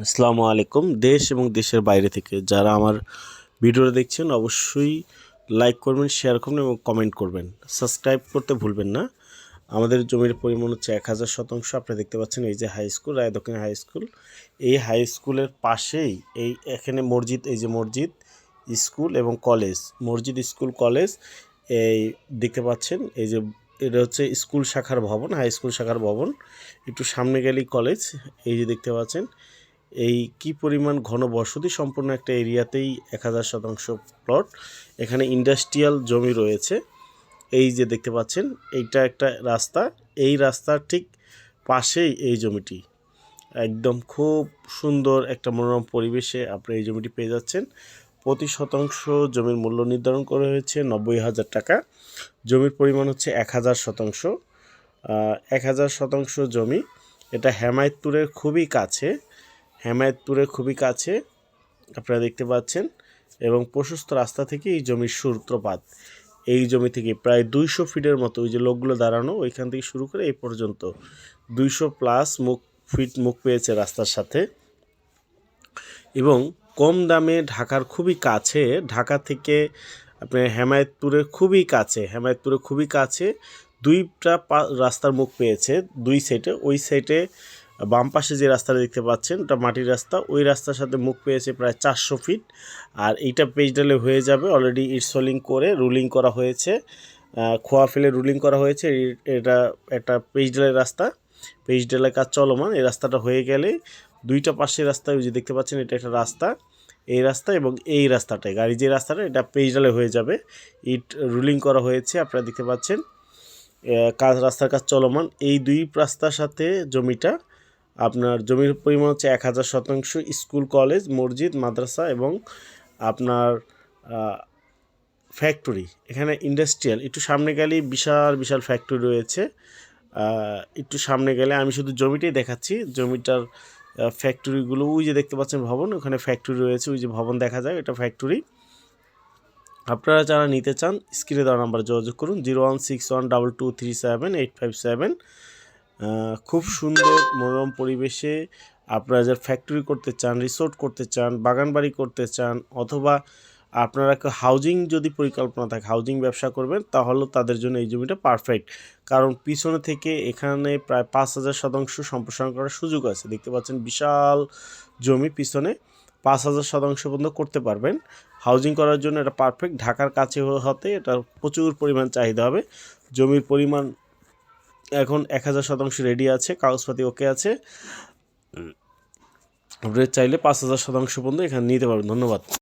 আসসালামু আলাইকুম। দেশ এবং দেশের বাইরে থেকে যারা আমার ভিডিওটা দেখছেন অবশ্যই লাইক করবেন, শেয়ার করবেন এবং কমেন্ট করবেন। সাবস্ক্রাইব করতে ভুলবেন না। আমাদের জমির পরিমাণ হচ্ছে 1000 শতাংশ। আপনারা দেখতে পাচ্ছেন এই যে হাই স্কুল, রায় দক্ষিণ হাই স্কুল। এই হাই স্কুলের পাশেই এখানে মসজিদ, এই যে মসজিদ, স্কুল এবং কলেজ, মসজিদ, স্কুল, কলেজ এই দেখতে পাচ্ছেন। এই যে এটা হচ্ছে স্কুল শাখার ভবন, হাই স্কুল শাখার ভবন। একটু সামনে গেলেই কলেজ। এই যে দেখতে পাচ্ছেন এই কি পরিমাণ ঘন বসতি সম্পন্ন একটা এরিয়াতেই 1000 শতাংশ প্লট। এখানে ইন্ডাস্ট্রিয়াল জমি রয়েছে। এই যে দেখতে পাচ্ছেন এইটা একটা রাস্তা, এই রাস্তার ঠিক পাশেই এই জমিটি। একদম খুব সুন্দর একটা মনোরম পরিবেশে আপনি এই জমিটি পেয়ে যাচ্ছেন। প্রতি শতাংশ জমির মূল্য নির্ধারণ করা হয়েছে 90,000 টাকা। জমির পরিমাণ হচ্ছে 1000 শতাংশ। 1000 শতাংশ জমি। এটা হেমায়েতপুরের খুবই কাছে, হেমায়েতপুরের খুবই কাছে আপনারা দেখতে পাচ্ছেন। এবং প্রশস্ত রাস্তা থেকে এই জমির সূত্রপাত। এই জমি থেকে প্রায় 200 ফিটের মতো, ওই যে লোকগুলো দাঁড়ানো ওইখান থেকে শুরু করে এই পর্যন্ত 200+ মুখ পেয়েছে রাস্তার সাথে। এবং কম দামে ঢাকার খুবই কাছে, ঢাকা থেকে আপনার হেমায়েতপুরের খুবই কাছে, হেমায়েতপুরের খুবই কাছে দুইটা রাস্তার মুখ পেয়েছে দুই সাইডে। ওই সাইডে বাম পাশে যে রাস্তাটা দেখতে পাচ্ছেন ওটা মাটির রাস্তা, ওই রাস্তার সাথে মুখ পেয়েছে প্রায় 400 ফিট। আর এইটা পেজ ডালে হয়ে যাবে, অলরেডি ইটসলিং করে রুলিং করা হয়েছে, খোয়া ফেলে রুলিং করা হয়েছে। এটা একটা পেজ ডালের রাস্তা, পেজ ডালের কাজ চলমান। এই রাস্তাটা হয়ে গেলে দুইটা পাশের রাস্তা, ওই যে দেখতে পাচ্ছেন এটা একটা রাস্তা, এই রাস্তা এবং এই রাস্তাটায় গাড়ি যে রাস্তাটা এটা পেজ ডালে হয়ে যাবে। ইট রুলিং করা হয়েছে আপনারা দেখতে পাচ্ছেন, রাস্তার কাজ চলমান। এই দুই রাস্তার সাথে জমিটা, আপনার জমির পরিমাণ হচ্ছে 1000 শতাংশ। স্কুল, কলেজ, মসজিদ, মাদ্রাসা এবং আপনার ফ্যাক্টরি, এখানে ইন্ডাস্ট্রিয়াল। একটু সামনে গেলেই বিশাল বিশাল ফ্যাক্টরি রয়েছে। একটু সামনে গেলে আমি শুধু জমিটাই দেখাচ্ছি, জমিটার ফ্যাক্টরিগুলো ওই যে দেখতে পাচ্ছেন ভবন, ওখানে ফ্যাক্টরি রয়েছে, ওই যে ভবন দেখা যায় এটা ফ্যাক্টরি। আপনারা যারা নিতে চান স্ক্রিনে দেওয়া নাম্বারে যোগাযোগ করুন 016122378557। খুব সুন্দর মনোরম পরিবেশে আপনারা যারা ফ্যাক্টরি করতে চান, রিসোর্ট করতে চান, বাগানবাড়ি করতে চান, অথবা আপনারা হাউজিং যদি পরিকল্পনা থাকে, হাউজিং ব্যবসা করবেন, তাহলে তাদের জন্য এই জমিটা পারফেক্ট। কারণ পিছনে থেকে এখানে প্রায় 5000 শতাংশ সম্প্রসারণ করার সুযোগ আছে। দেখতে পাচ্ছেন বিশাল জমি, পিছনে 5000 শতাংশ পর্যন্ত করতে পারবেন। হাউজিং করার জন্য এটা পারফেক্ট। ঢাকার কাছে হতে এটা প্রচুর পরিমাণ চাহিদা হবে। জমির পরিমাণ এখন 1000 শতাংশ রেডি আছে, কাগজপাতি ওকে আছে। আপনি চাইলে 5000 শতাংশ পর্যন্ত এখানে নিতে পারবেন। ধন্যবাদ।